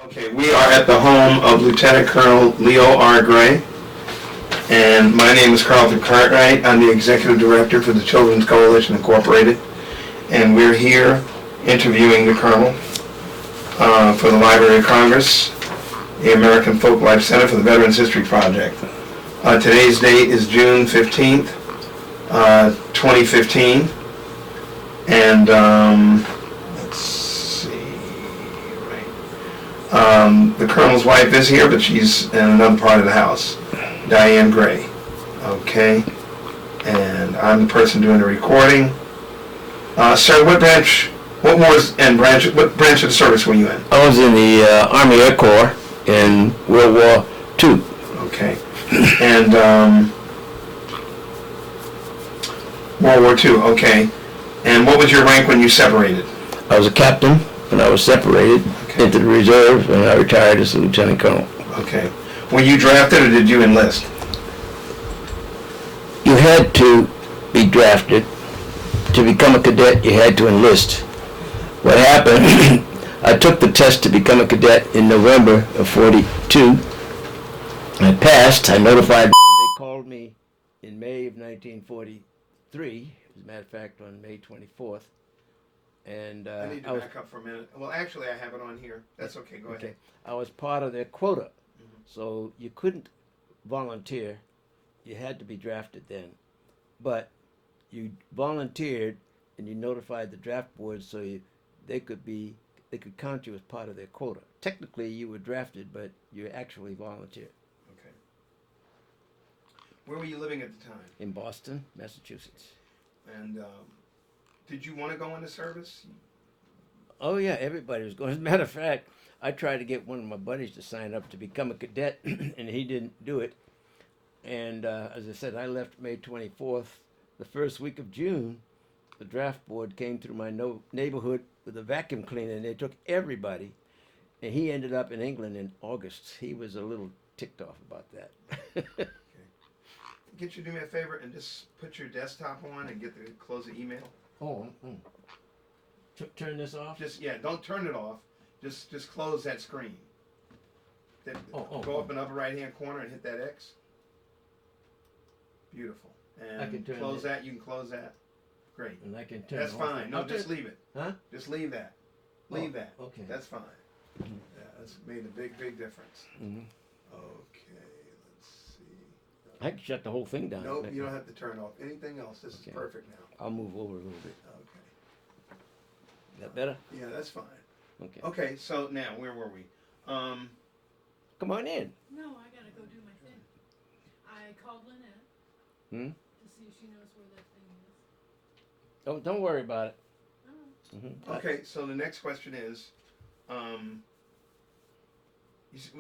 Okay, we are at the home of Lieutenant Colonel Leo R. Gray, and my name is Carlton Cartwright. I'm the Executive Director for the Children's Coalition Incorporated, and we're here interviewing the Colonel for the Library of Congress, the American Folklife Center for the Veterans History Project. Today's date is June 15th, 2015, and let's see, the Colonel's wife is here, but she's in another part of the house, Diane Gray, okay, and I'm the person doing the recording. Sir, what branch of the service were you in? I was in the Army Air Corps in World War II. Okay. And World War II, okay. And what was your rank when you separated? I was a captain when I was separated into the reserve, and I retired as a lieutenant colonel. Okay. Were you drafted or did you enlist? You had to be drafted. To become a cadet, you had to enlist. What happened, I took the test to become a cadet in November of 42. I passed. I notified. They called me in May of 1943, as a matter of fact, on May 24th. And I need to back up for a minute. Well, actually, I have it on here. That's okay. Go ahead. I was part of their quota, so you couldn't volunteer. You had to be drafted then. But you volunteered, and you notified the draft board so they could count you as part of their quota. Technically, you were drafted, but you actually volunteered. Okay. Where were you living at the time? In Boston, Massachusetts. And did you want to go into service? Oh yeah, everybody was going. As a matter of fact, I tried to get one of my buddies to sign up to become a cadet, and he didn't do it. And as I said, I left May 24th. The first week of June, the draft board came through my neighborhood with a vacuum cleaner, and they took everybody. And he ended up in England in August. He was a little ticked off about that. Okay. Get you to do me a favor and just put your desktop on and close the email. Oh, turn this off? Don't turn it off. Just close that screen. Go up in the upper right hand corner and hit that X. Beautiful. And I can turn close that. You can close that. Great. And I can turn That's it fine. No, just leave it. Huh? Just leave that. Leave that. Okay. That's fine. Mm-hmm. Yeah, that's made a big difference. Mm-hmm. Okay, let's see. I can shut the whole thing down. Nope, you don't have to turn off anything else. This is perfect now. I'll move over a little bit. Okay. Is that better? Yeah, that's fine. Okay. Okay, so now, where were we? Come on in. No, I gotta go do my thing. I called Lynette Hmm? to see if she knows where that thing is. Oh, don't worry about it. Oh. Mm-hmm. Okay, so the next question is,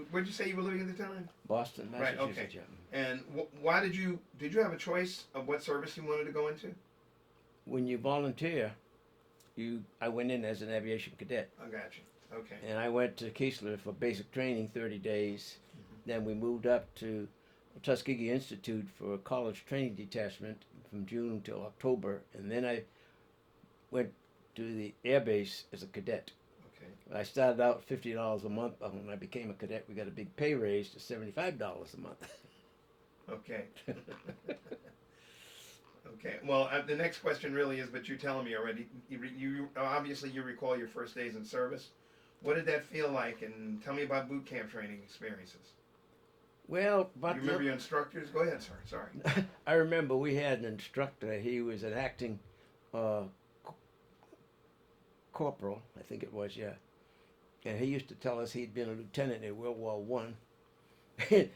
where'd you say you were living at the time? Boston, Right, Massachusetts. okay. And why did you have a choice of what service you wanted to go into? When you volunteer, I went in as an aviation cadet. I got you. Okay. And I went to Keesler for basic training, 30 days. Then we moved up to Tuskegee Institute for a college training detachment from June till October. And then I went to the air base as a cadet. Okay. I started out $50 a month, but when I became a cadet, we got a big pay raise to $75 a month. Okay. Okay. Well, the next question really is, but you're telling me already. You obviously you recall your first days in service. What did that feel like? And tell me about boot camp training experiences. Well, You remember your instructors? Go ahead, sir. Sorry. I remember we had an instructor. He was an acting corporal, I think it was, yeah. And he used to tell us he'd been a lieutenant in World War I.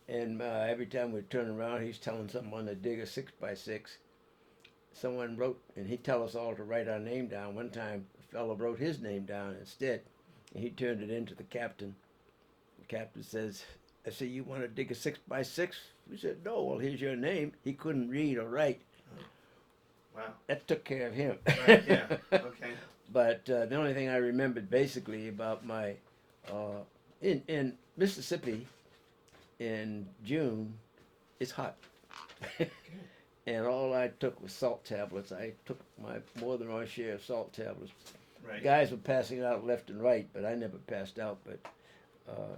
And every time we'd turn around, he's telling someone to dig a 6x6. Someone wrote, and he'd tell us all to write our name down. One time, a fellow wrote his name down instead, and he turned it in to the captain. The captain says, I said, you want to dig a 6x6? We said, no. Well, here's your name. He couldn't read or write. Wow. That took care of him. Right, yeah. Okay. But the only thing I remembered basically about my, in Mississippi in June, it's hot. And all I took was salt tablets. I took my more than my share of salt tablets. Right. Guys were passing out left and right, but I never passed out. But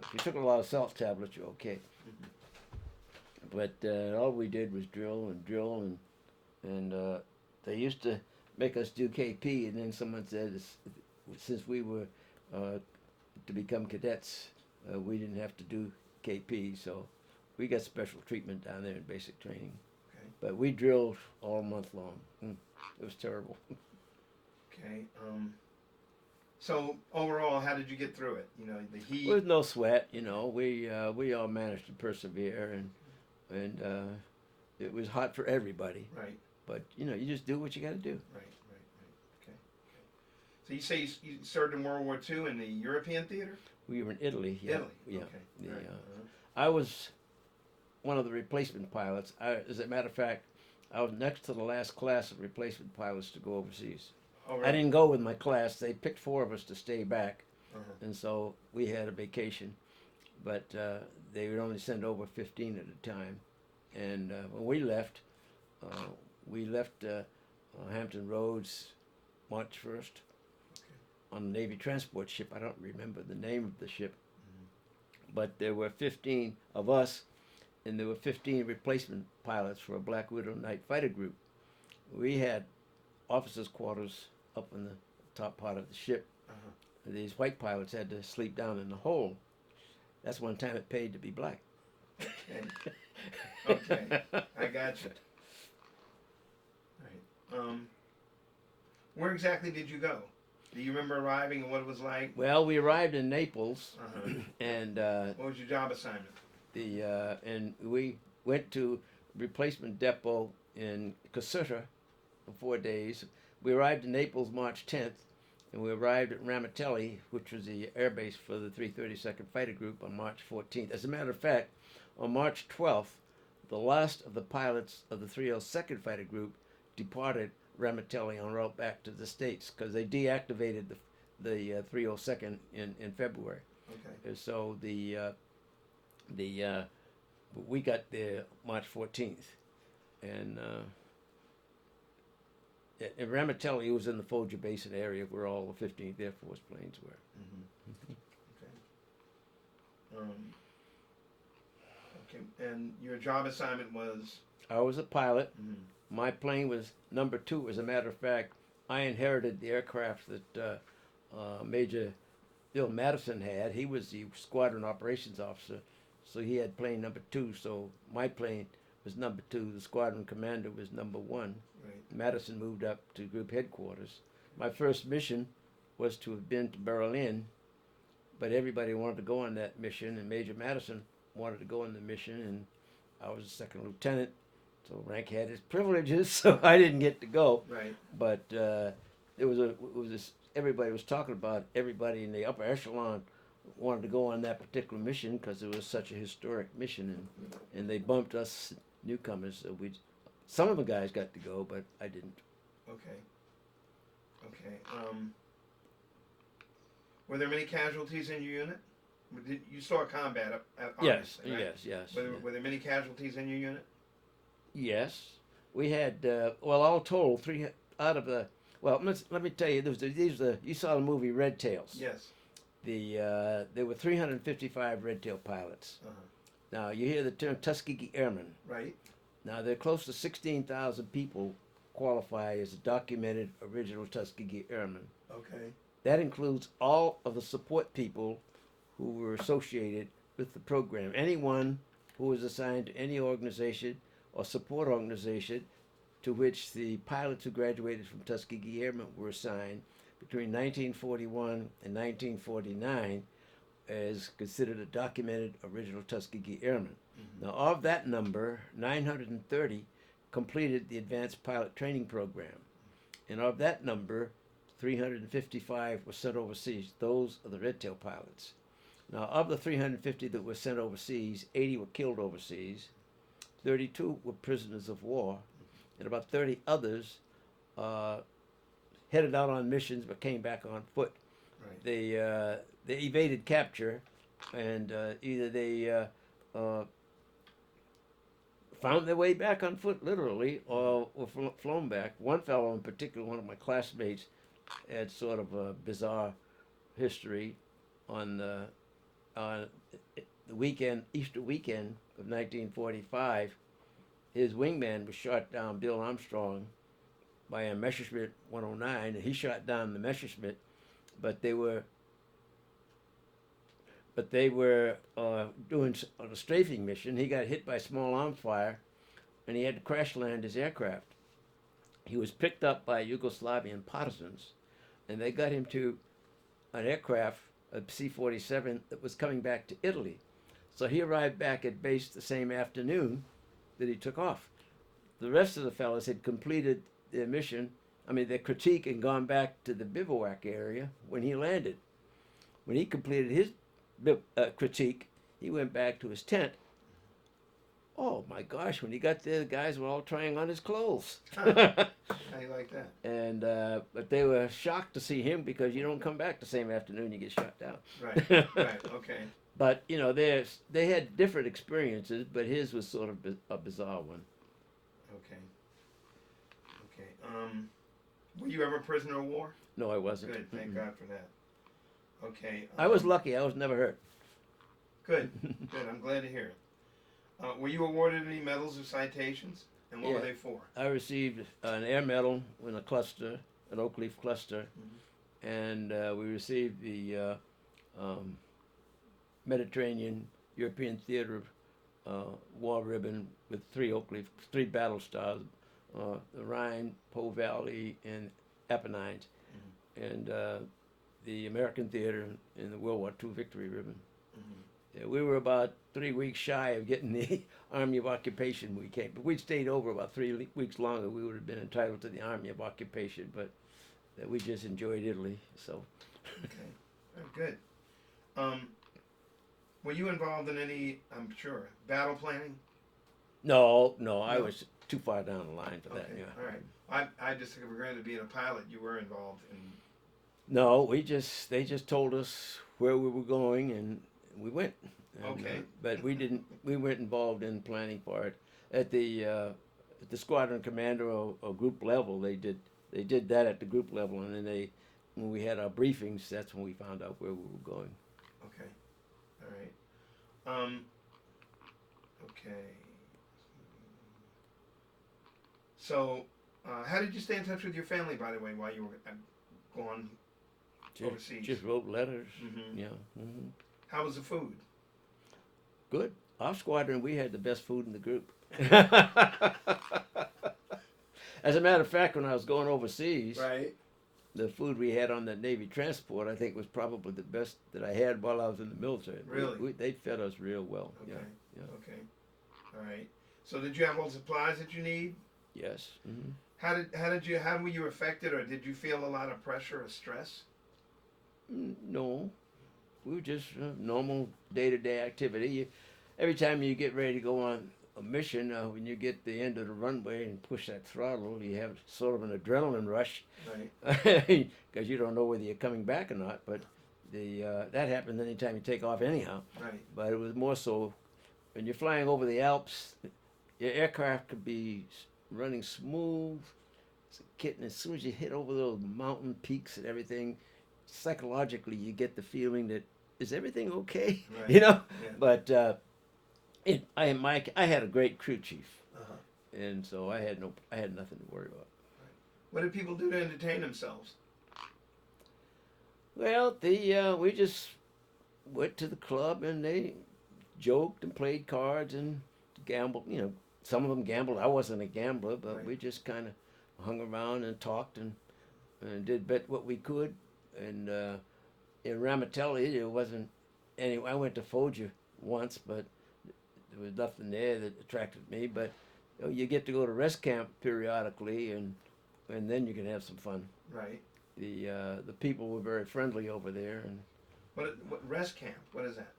if you took a lot of salt tablets, you're okay. But all we did was drill and they used to make us do KP, and then someone said, since we were to become cadets, we didn't have to do KP, so we got special treatment down there in basic training. Okay. But we drilled all month long. It was terrible. Okay. So overall, how did you get through it? You know, the heat. There was no sweat, you know. We all managed to persevere, and it was hot for everybody. Right. But you know, you just do what you got to do. Right. Okay. So you say you served in World War II in the European theater? We were in Italy. Yeah. Italy. Yeah. Okay. Right. I was one of the replacement pilots. As a matter of fact, I was next to the last class of replacement pilots to go overseas. Oh, I right. didn't go with my class. They picked 4 of us to stay back, Uh-huh. and so we had a vacation. But they would only send over 15 at a time. And when we left Hampton Roads March 1st on a Navy transport ship. I don't remember the name of the ship, but there were 15 of us, and there were 15 replacement pilots for a Black Widow night fighter group. We had officers' quarters up in the top part of the ship. Uh-huh. These white pilots had to sleep down in the hold. That's one time it paid to be black. Okay. I got you. Right. Where exactly did you go? Do you remember arriving and what it was like? Well, we arrived in Naples, Uh-huh. and What was your job assignment? and we went to replacement depot in Caserta for 4 days. We arrived in Naples March 10th, and we arrived at Ramitelli, which was the air base for the 332nd Fighter Group, on March 14th. As a matter of fact, on March 12th, the last of the pilots of the 302nd Fighter Group departed Ramitelli en route back to the States because they deactivated the 302nd in February. Okay. And so we got there March 14th, and Ramitelli was in the Foggia Basin area where all the 15th Air Force planes were. Mm-hmm. Okay. Okay. And your job assignment was? I was a pilot. Mm-hmm. My plane was number 2. As a matter of fact, I inherited the aircraft that Major Bill Madison had. He was the squadron operations officer, so he had plane number 2. So my plane was number 2. The squadron commander was number 1. Right. Madison moved up to group headquarters. My first mission was to have been to Berlin, but everybody wanted to go on that mission, and Major Madison wanted to go on the mission, and I was a second lieutenant, so rank had its privileges, so I didn't get to go. Right. But everybody was talking about everybody in the upper echelon wanted to go on that particular mission because it was such a historic mission, and they bumped us newcomers. So some of the guys got to go, but I didn't. Okay. Were there many casualties in your unit? You saw combat, Yes, obviously, right? yes. Were there many casualties in your unit? Yes, we had. All told, 3 out of the. Well, let me tell you, you saw the movie Red Tails. Yes. There were 355 Red Tail pilots. Uh-huh. Now you hear the term Tuskegee Airmen. Right. Now there are close to 16,000 people qualify as documented original Tuskegee Airmen. Okay. That includes all of the support people who were associated with the program. Anyone who was assigned to any organization or support organization to which the pilots who graduated from Tuskegee Airmen were assigned between 1941 and 1949 is considered a documented original Tuskegee Airman. Mm-hmm. Now, of that number, 930 completed the advanced pilot training program. And of that number, 355 were sent overseas. Those are the Red Tail pilots. Now, of the 350 that were sent overseas, 80 were killed overseas, 32 were prisoners of war, and about 30 others headed out on missions but came back on foot. Right. They evaded capture, and either they found their way back on foot, literally, or were flown back. One fellow in particular, one of my classmates, had sort of a bizarre history on the weekend, Easter weekend of 1945. His wingman was shot down, Bill Armstrong, by a Messerschmitt 109, and he shot down the Messerschmitt, but they were doing on a strafing mission. He got hit by small arms fire, and he had to crash land his aircraft. He was picked up by Yugoslavian partisans, and they got him to an aircraft, a C-47, that was coming back to Italy. So he arrived back at base the same afternoon that he took off. The rest of the fellows had completed their mission, their critique, and gone back to the bivouac area when he landed. When he completed his critique, he went back to his tent. Oh my gosh, when he got there, the guys were all trying on his clothes. How you like that? And but they were shocked to see him, because you don't come back the same afternoon you get shot down. Right, right, okay. But they had different experiences, but his was sort of a bizarre one. Okay. Were you ever a prisoner of war? No, I wasn't. Good, thank God for that. Okay. I was lucky. I was never hurt. Good, good. I'm glad to hear it. Were you awarded any medals or citations? And what were they for? I received an air medal in a cluster, an oak leaf cluster, and we received the Mediterranean European Theater War Ribbon with three battle stars, the Rhine, Po Valley, and Apennines, and the American Theater in the World War II Victory Ribbon. Yeah, we were about 3 weeks shy of getting the Army of Occupation weekend, but we stayed over about 3 weeks longer. We would have been entitled to the Army of Occupation, but we just enjoyed Italy. So. Okay, good. Were you involved in any, I'm sure, battle planning? No, I was too far down the line for that. Okay, Yeah. all right. I just took it for granted being a pilot. You were involved in. No, they just told us where we were going, and we went. And, Okay. But we didn't. We weren't involved in planning for it. At the squadron commander or group level, they did that at the group level, and then when we had our briefings, that's when we found out where we were going. Okay. All right. Okay. So, how did you stay in touch with your family, by the way, while you were gone overseas? Just wrote letters. Mm-hmm. Yeah. Mm-hmm. How was the food? Good. Our squadron, we had the best food in the group. As a matter of fact, when I was going overseas, Right. the food we had on the Navy transport, I think, was probably the best that I had while I was in the military. Really? They fed us real well. Okay. Yeah. Okay. All right. So, did you have all the supplies that you need? Yes. Mm-hmm. How were you affected, or did you feel a lot of pressure or stress? No, we were just normal day-to-day activity. Every time you get ready to go on a mission, when you get the end of the runway and push that throttle, you have sort of an adrenaline rush, Right. because you don't know whether you're coming back or not. But that happens anytime you take off anyhow. Right. But it was more so when you're flying over the Alps, your aircraft could be running smooth. And as soon as you hit over those mountain peaks and everything, psychologically you get the feeling that, is everything okay? Right. Yeah. But I had a great crew chief, uh-huh. and so I had nothing to worry about. What did people do to entertain themselves? Well, we just went to the club, and they joked and played cards and gambled. Some of them gambled. I wasn't a gambler, but Right. we just kind of hung around and talked and did bet what we could. And in Ramatelli, there wasn't any. I went to Foggia once, but there was nothing there that attracted me. But you get to go to rest camp periodically, and then you can have some fun. Right. The people were very friendly over there, and What rest camp? What is that?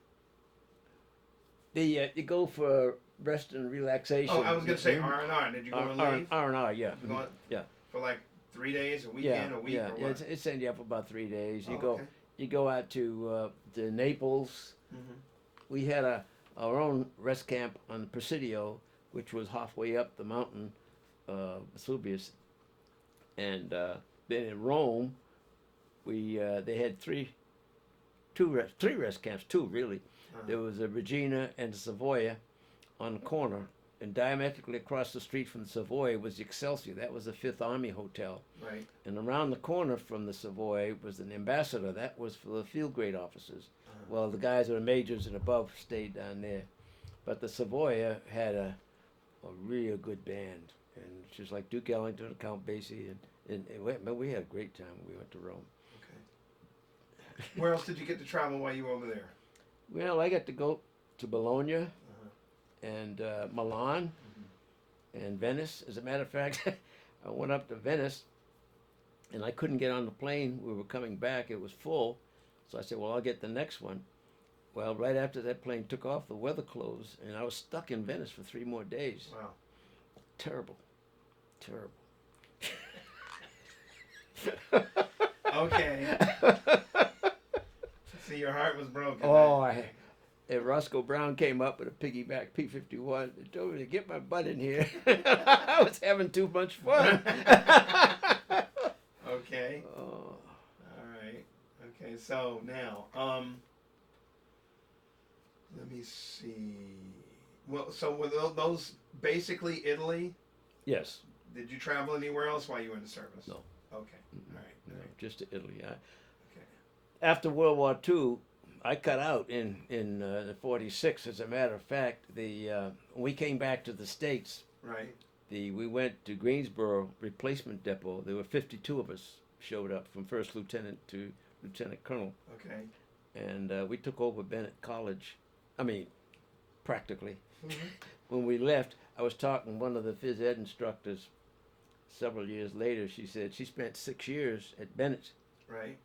you go for rest and relaxation. Oh, I was going to say R&R. Did you go and leave? R&R, yeah. You go Yeah. For like 3 days, a weekend, a week, or what? It's send you up for about 3 days. You Oh, go, okay. you go out to Naples. Mm-hmm. We had our own rest camp on Presidio, which was halfway up the mountain, Vesuvius, and then in Rome they had three rest camps, two really. There was a Regina and a Savoia on the corner, and diametrically across the street from the Savoy was the Excelsior. That was the Fifth Army Hotel. Right. And around the corner from the Savoy was an Ambassador. That was for the field grade officers. Well, the guys that were majors and above stayed down there. But the Savoy had a real good band. And just like Duke Ellington and Count Basie. And we had a great time when we went to Rome. Okay. Where else did you get to travel while you were over there? Well, I got to go to Bologna and Milan and Venice. As a matter of fact, I went up to Venice and I couldn't get on the plane. We were coming back. It was full. So I said, well, I'll get the next one. Well, right after that plane took off, the weather closed, and I was stuck in Venice for 3 more days. Wow. Terrible. Terrible. Okay. See, your heart was broken. Oh, and Roscoe Brown came up with a piggyback P-51 and told me to get my butt in here. I was having too much fun. Okay. Oh. All right. Okay, so now, let me see. Well, so were those basically Italy? Yes. Did you travel anywhere else while you were in the service? No. Okay. All right. No, just to Italy. Okay. After World War II, I cut out in 46. As a matter of fact, we came back to the States. Right. We went to Greensboro Replacement Depot. There were 52 of us showed up from first lieutenant to lieutenant colonel. Okay. And we took over Bennett College. I mean, practically. Mm-hmm. When we left, I was talking to one of the phys ed instructors several years later. She said she spent 6 years at Bennett. Right.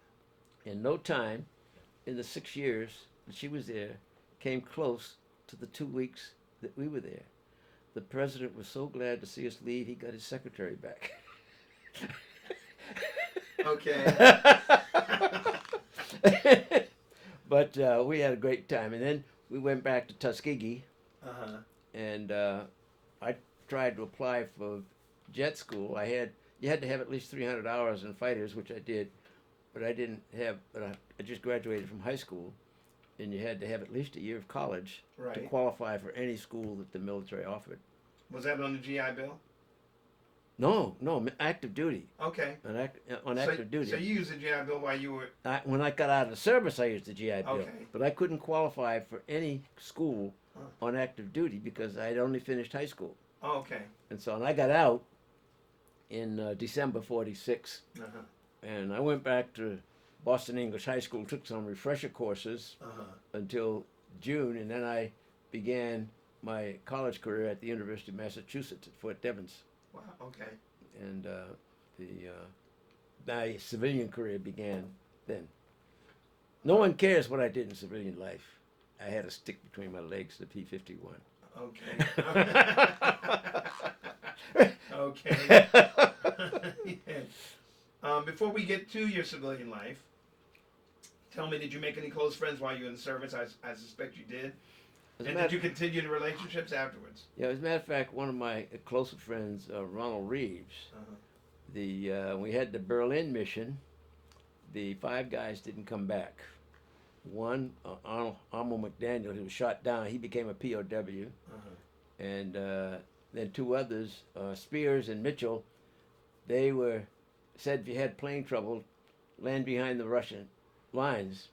In no time, in the 6 years that she was there, came close to the 2 weeks that we were there. The president was so glad to see us leave, he got his secretary back. Okay. But we had a great time. And then we went back to Tuskegee, Uh-huh. and I tried to apply for jet school. You had to have at least 300 hours in fighters, which I did, but I didn't have. But I just graduated from high school, and you had to have at least a year of college to Right. qualify for any school that the military offered. Was that on the GI Bill? No, active duty. Okay. On active duty. So you used the GI Bill while you were... When I got out of the service, I used the GI Bill, Okay. but I couldn't qualify for any school on active duty because I had only finished high school. Oh, okay. And so I got out in December 46, Uh-huh. and I went back to Boston English High School, took some refresher courses Uh-huh. until June, and then I began my college career at the University of Massachusetts at Fort Devens. Wow, okay. And my civilian career began then. No one cares what I did in civilian life. I had a stick between my legs, the P-51. Okay. Okay. Yeah. Before we get to your civilian life, tell me, did you make any close friends while you were in the service? I suspect you did. And did you continue the relationships afterwards? Yeah, as a matter of fact, one of my closer friends, Ronald Reeves, we had the Berlin mission. The 5 guys didn't come back. One, Armo McDaniel, who was shot down, he became a POW. And then 2 others, Spears and Mitchell, they said if you had plane trouble, land behind the Russian lines.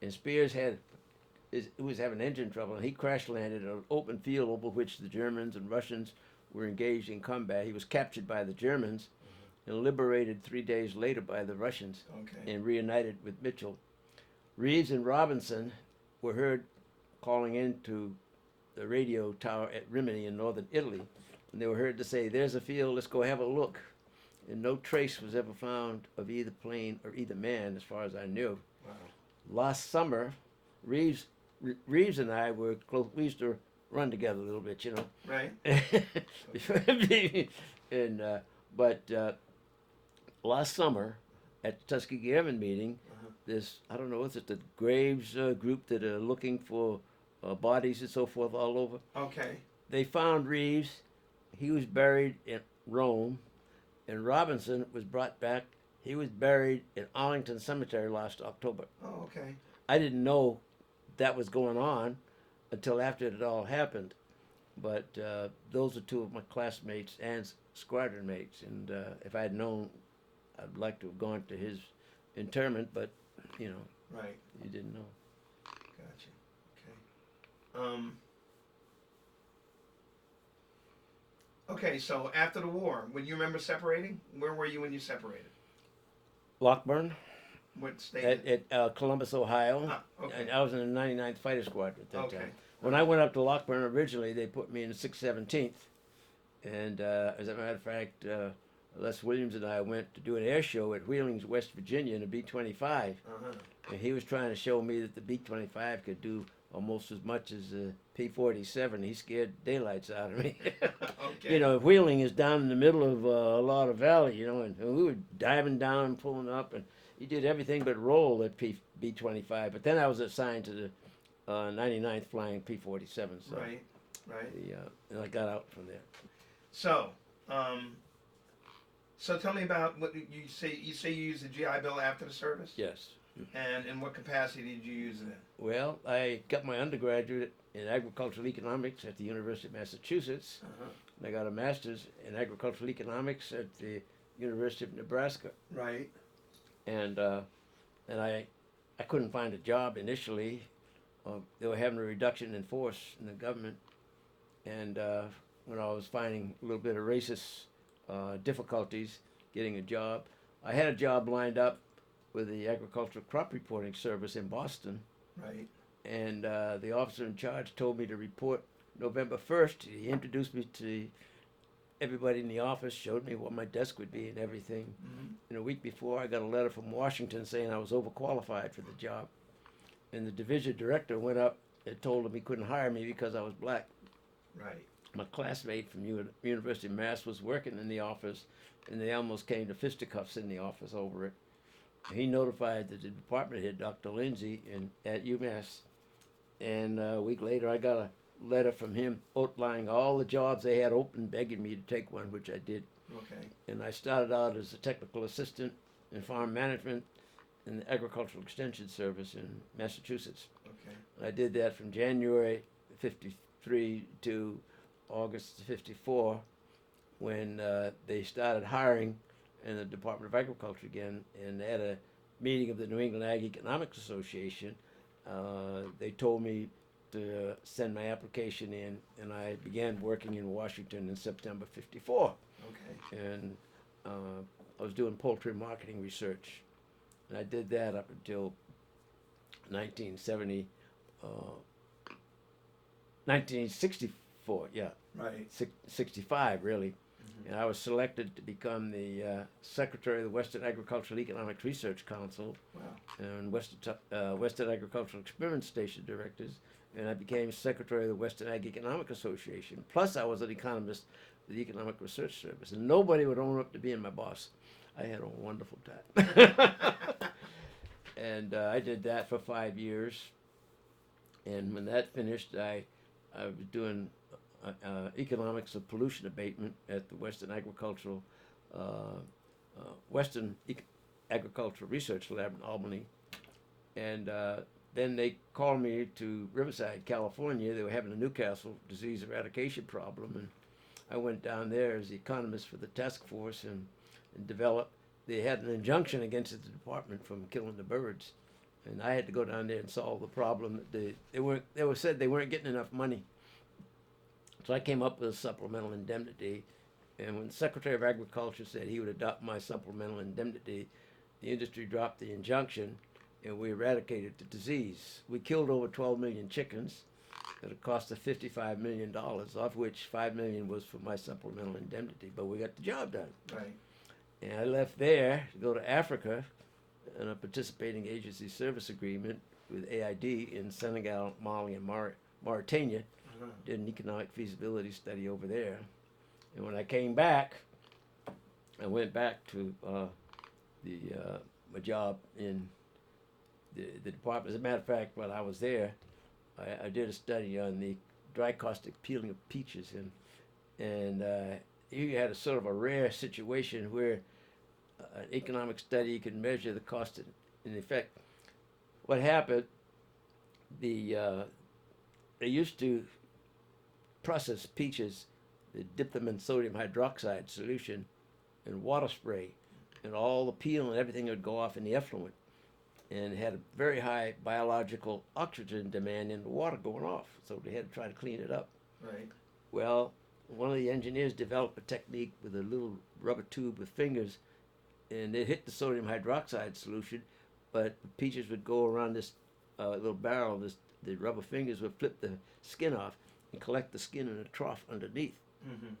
And Spears was having engine trouble, and he crash landed on an open field over which the Germans and Russians were engaged in combat. He was captured by the Germans and liberated 3 days later by the Russians and reunited with Mitchell. Reeves and Robinson were heard calling into the radio tower at Rimini in northern Italy, and they were heard to say, "There's a field, let's go have a look." And no trace was ever found of either plane or either man, as far as I knew. Wow. Last summer, Reeves and I were close. We used to run together a little bit, you know. Right. But last summer, at the Tuskegee Airmen meeting, this, I don't know, is it the Graves group that are looking for bodies and so forth all over? Okay. They found Reeves. He was buried in Rome, and Robinson was brought back He was buried in Arlington Cemetery last October. Oh, okay. I didn't know that was going on until after it all happened. But those are two of my classmates and squadron mates. And if I had known, I'd like to have gone to his interment, but, you know, Right. you didn't know. Gotcha. Okay. Okay, so after the war, when you remember separating, where were you when you separated? Lockburn What state? at Columbus, Ohio. Ah, okay. And I was in the 99th Fighter Squadron at that Okay. time. When I went up to Lockburn originally, they put me in the 617th. And as a matter of fact, Les Williams and I went to do an air show at Wheelings, West Virginia in a B-25. Uh-huh. And he was trying to show me that the B-25 could do almost as much as the P-47. He scared daylights out of me. Okay. You know, Wheeling is down in the middle of a lot of valley, you know, and we were diving down, pulling up, and he did everything but roll at B-25. But then I was assigned to the 99th Flying P-47, so Right. Right. and I got out from there. So, so tell me about what you say. You say you used the GI Bill after the service, Yes. and in what capacity did you use it in? Well, I got my undergraduate in agricultural economics at the University of Massachusetts. Uh-huh. And I got a master's in agricultural economics at the University of Nebraska. Right. And I couldn't find a job initially. They were having a reduction in force in the government, and when I was finding a little bit of racist difficulties getting a job, I had a job lined up with the Agricultural Crop Reporting Service in Boston, Right. and the officer in charge told me to report November 1st. He introduced me to everybody in the office, showed me what my desk would be and everything. Mm-hmm. And a week before, I got a letter from Washington saying I was overqualified for the job. And the division director went up and told him he couldn't hire me because I was black. Right. My classmate from University of Mass was working in the office, and they almost came to fisticuffs in the office over it. He notified the department head, Dr. Lindsay, at UMass. And a week later, I got a letter from him outlining all the jobs they had open, begging me to take one, which I did. Okay. And I started out as a technical assistant in farm management in the Agricultural Extension Service in Massachusetts. Okay. And I did that from January 53 to August 54, when they started hiring in the Department of Agriculture again, and at a meeting of the New England Ag Economics Association, they told me to send my application in, and I began working in Washington in September 54. Okay. And I was doing poultry marketing research, and I did that up until 1970, 1964, yeah, Right. 65 really. Mm-hmm. And I was selected to become the secretary of the Western Agricultural Economics Research Council Wow. and Western Agricultural Experiment Station directors, and I became secretary of the Western Ag Economic Association. Plus, I was an economist with the Economic Research Service, and nobody would own up to being my boss. I had a wonderful time. And I did that for 5 years, and when that finished, I was doing economics of pollution abatement at the Western Agricultural Agricultural Research Lab in Albany, and then they called me to Riverside, California. They were having a Newcastle disease eradication problem, and I went down there as the economist for the task force and developed. They had an injunction against the department from killing the birds, and I had to go down there and solve the problem. They said they weren't getting enough money, so I came up with a supplemental indemnity. And when the Secretary of Agriculture said he would adopt my supplemental indemnity, the industry dropped the injunction, and we eradicated the disease. We killed over 12 million chickens at a cost of $55 million, of which $5 million was for my supplemental indemnity. But we got the job done. Right. And I left there to go to Africa on a participating agency service agreement with AID in Senegal, Mali, and Mauritania. Uh-huh. Did an economic feasibility study over there. And when I came back, I went back to my job in the department. As a matter of fact, while I was there, I did a study on the dry caustic peeling of peaches, and you had a sort of a rare situation where an economic study. You can measure the cost and effect. What happened? They used to process peaches. They dip them in sodium hydroxide solution and water spray, and all the peel and everything would go off in the effluent, and it had a very high biological oxygen demand in the water going off. So they had to try to clean it up. Right. Well, one of the engineers developed a technique with a little rubber tube with fingers, and it hit the sodium hydroxide solution, but the peaches would go around this little barrel. The rubber fingers would flip the skin off and collect the skin in a trough underneath. Mm-hmm.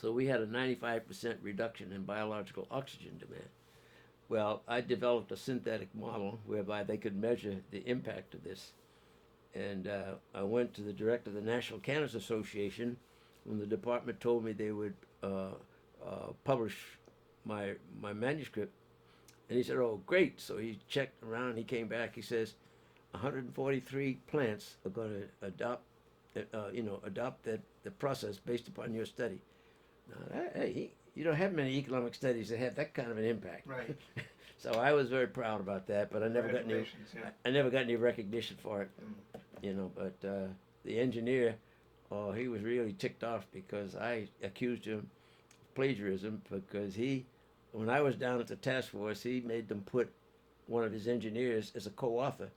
So we had a 95% reduction in biological oxygen demand. Well, I developed a synthetic model whereby they could measure the impact of this. And I went to the director of the National Cannabis Association when the department told me they would publish my manuscript. And he said, "Oh, great." So he checked around, he came back, he says, 143 plants are going to adopt the process based upon your study. Now, you don't have many economic studies that have that kind of an impact. Right. So I was very proud about that, but I never got any. Congratulations, yeah. I never got any recognition for it, But the engineer, he was really ticked off because I accused him of plagiarism because when I was down at the task force, he made them put one of his engineers as a co-author.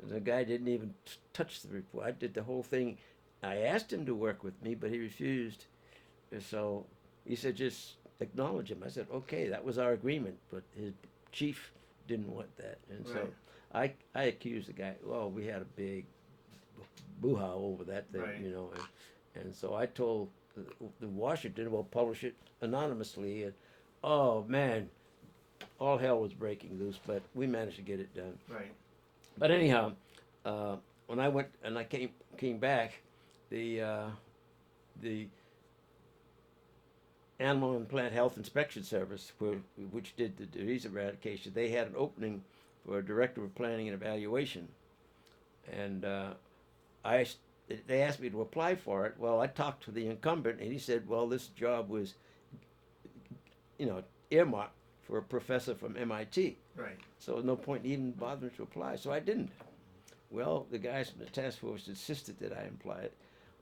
And the guy didn't even touch the report. I did the whole thing. I asked him to work with me, but he refused. And so he said, "Just acknowledge him." I said, "Okay, that was our agreement," but his chief didn't want that. And so I accused the guy. Well, we had a big boo-how over that thing, Right. And so I told the Washington, "We'll publish it anonymously." And oh man, all hell was breaking loose, but we managed to get it done. Right. But anyhow, when I went and I came back, the Animal and Plant Health Inspection Service, which did the disease eradication, they had an opening for a director of planning and evaluation, and they asked me to apply for it. Well, I talked to the incumbent, and he said, "Well, this job was, earmarked for a professor from MIT." Right. So no point even bothering to apply. So I didn't. Well, the guys from the task force insisted that I apply it.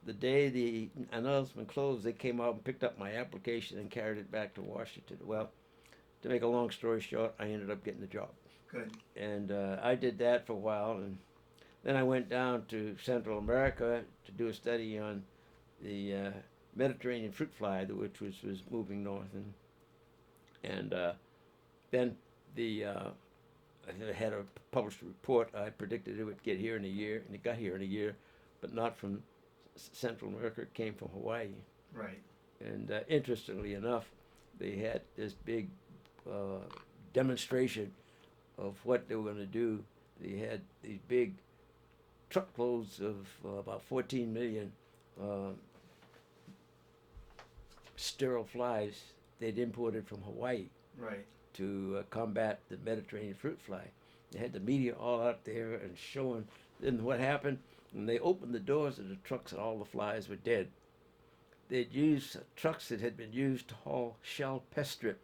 The day the announcement closed, they came out and picked up my application and carried it back to Washington. Well, to make a long story short, I ended up getting the job. Good. And I did that for a while, and then I went down to Central America to do a study on the Mediterranean fruit fly, which was moving north, and then I had a published report. I predicted it would get here in a year, and it got here in a year, but not from Central America. It came from Hawaii. Right. And interestingly enough, they had this big demonstration of what they were going to do. They had these big truckloads of about 14 million sterile flies they'd imported from Hawaii. Right. To combat the Mediterranean fruit fly. They had the media all out there and showing. Then what happened? When they opened the doors of the trucks and all the flies were dead, they'd used trucks that had been used to haul shell pest strip,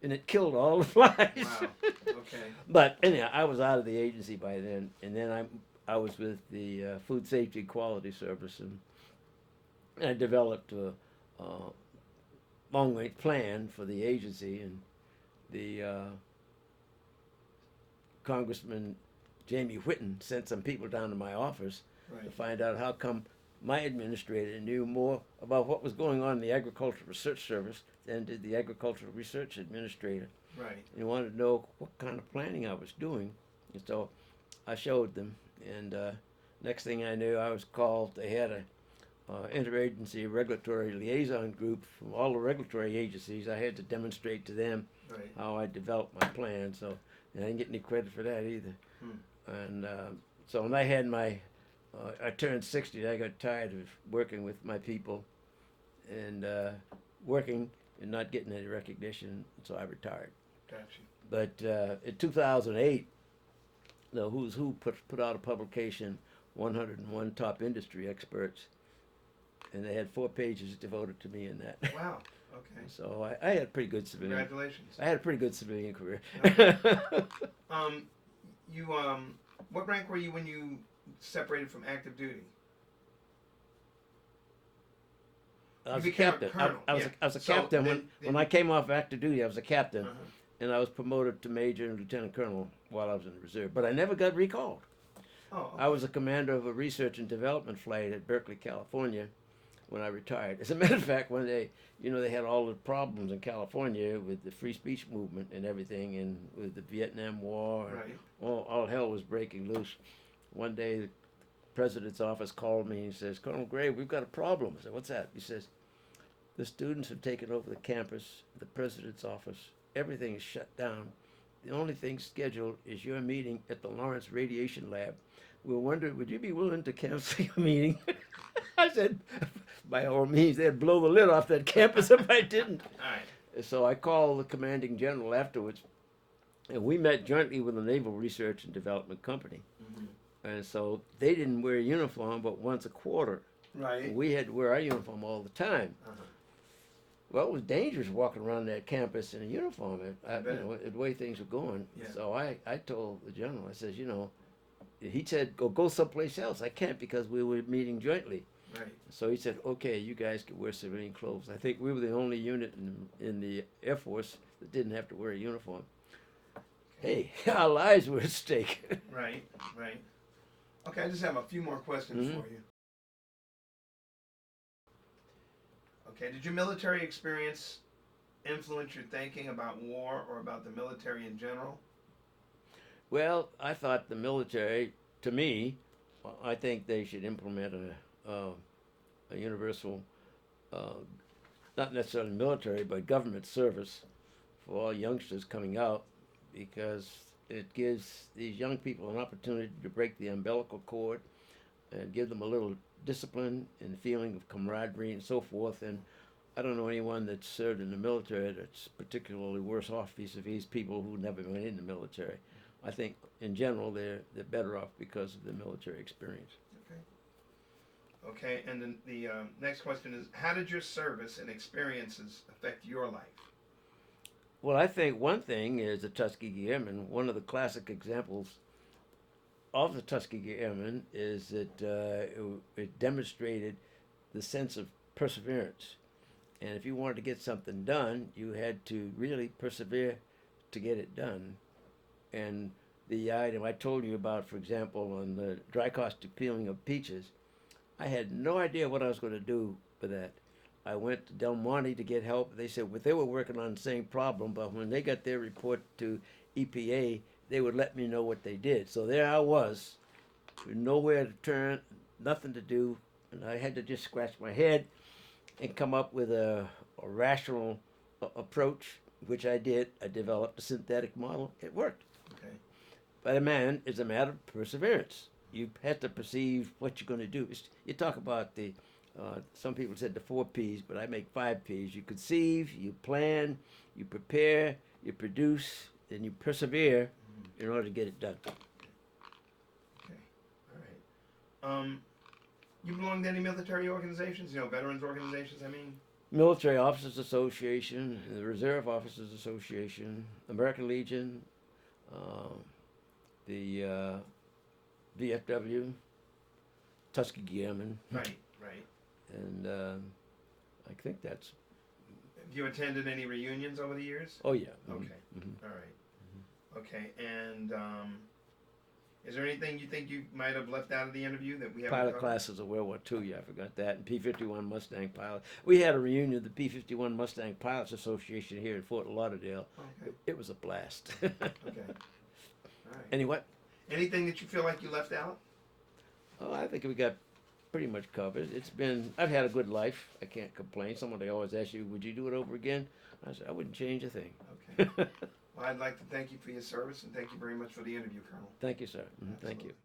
and it killed all the flies. Wow. Okay. But anyhow, I was out of the agency by then, and then I was with the Food Safety and Quality Service, and I developed a long-range plan for the agency, and the Congressman Jamie Whitten sent some people down to my office to find out how come my administrator knew more about what was going on in the Agricultural Research Service than did the Agricultural Research Administrator. Right. And he wanted to know what kind of planning I was doing. And so I showed them. And next thing I knew, I was called. They had a interagency regulatory liaison group from all the regulatory agencies. I had to demonstrate to them how I developed my plan. So I didn't get any credit for that either. And so when I had I turned 60, I got tired of working with my people and working and not getting any recognition, so I retired. Gotcha. But in 2008, the Who's Who put out a publication, 101 Top Industry Experts, and they had 4 pages devoted to me in that. Wow. Okay. So I had a pretty good civilian. Congratulations. I had a pretty good civilian career. You what rank were you when you separated from active duty? I was You a became a captain. colonel, I yeah. was a So captain then when I came off active duty. I was a captain, Uh-huh. and I was promoted to major and lieutenant colonel while I was in the reserve. But I never got recalled. Oh, okay. I was a commander of a research and development flight at Berkeley, California, when I retired. As a matter of fact, one day, they had all the problems in California with the free speech movement and everything, and with the Vietnam War, and Right. all hell was breaking loose. One day, the president's office called me and he says, "Colonel Gray, we've got a problem." I said, "What's that?" He says, "The students have taken over the campus, the president's office. Everything is shut down. The only thing scheduled is your meeting at the Lawrence Radiation Lab. We're wondering, would you be willing to cancel your meeting?" I said, by all means, they'd blow the lid off that campus if I didn't. All right. So I called the commanding general afterwards, and we met jointly with the Naval Research and Development Company. Mm-hmm. And so they didn't wear a uniform but once a quarter. Right. We had to wear our uniform all the time. Uh-huh. Well, it was dangerous walking around that campus in a uniform, bet. the way things were going. Yeah. So I told the general, I says, he said, go someplace else. I can't because we were meeting jointly. Right. So he said, okay, you guys can wear civilian clothes. I think we were the only unit in the Air Force that didn't have to wear a uniform. Hey, our lives were at stake. Right. Right. Okay, I just have a few more questions for you. Okay, did your military experience influence your thinking about war or about the military in general? Well, I thought the military, to me, I think they should implement a universal, not necessarily military, but government service for all youngsters coming out, because it gives these young people an opportunity to break the umbilical cord and give them a little discipline and feeling of camaraderie and so forth. And I don't know anyone that's served in the military that's particularly worse off vis-a-vis people who never went in the military. I think in general they're better off because of the military experience. Okay. Okay, and then the next question is, how did your service and experiences affect your life? Well, I think one thing is the Tuskegee Airmen. One of the classic examples of the Tuskegee Airmen is that it demonstrated the sense of perseverance. And if you wanted to get something done, you had to really persevere to get it done. And the item I told you about, for example, on the dry caustic peeling of peaches, I had no idea what I was going to do with that. I went to Del Monte to get help. They said, well, they were working on the same problem, but when they got their report to EPA, they would let me know what they did. So there I was, with nowhere to turn, nothing to do, and I had to just scratch my head and come up with a rational approach, which I did. I developed a synthetic model. It worked. Okay. But it's a matter of perseverance. You have to perceive what you're going to do. You talk about some people said the 4 P's, but I make 5 P's. You conceive, you plan, you prepare, you produce, and you persevere in order to get it done. Okay. All right. You belong to any military organizations? Veterans organizations, I mean? Military Officers Association, the Reserve Officers Association, American Legion, the VFW, Tuskegee Airmen. Right, right. And I think that's... Have you attended any reunions over the years? Oh, yeah. Okay. All right. Okay, and is there anything you think you might have left out of the interview that we haven't Pilot covered? classes of World War II, yeah, I forgot that. And P-51 Mustang pilot. We had a reunion of the P-51 Mustang Pilots Association here in Fort Lauderdale. Okay. It was a blast. Okay. All right. Any what? Anything that you feel like you left out? Oh, I think we got pretty much covered. I've had a good life. I can't complain. Somebody always asks you, would you do it over again? I said, I wouldn't change a thing. Okay. Well, I'd like to thank you for your service and thank you very much for the interview, Colonel. Thank you, sir. Thank you. Absolutely.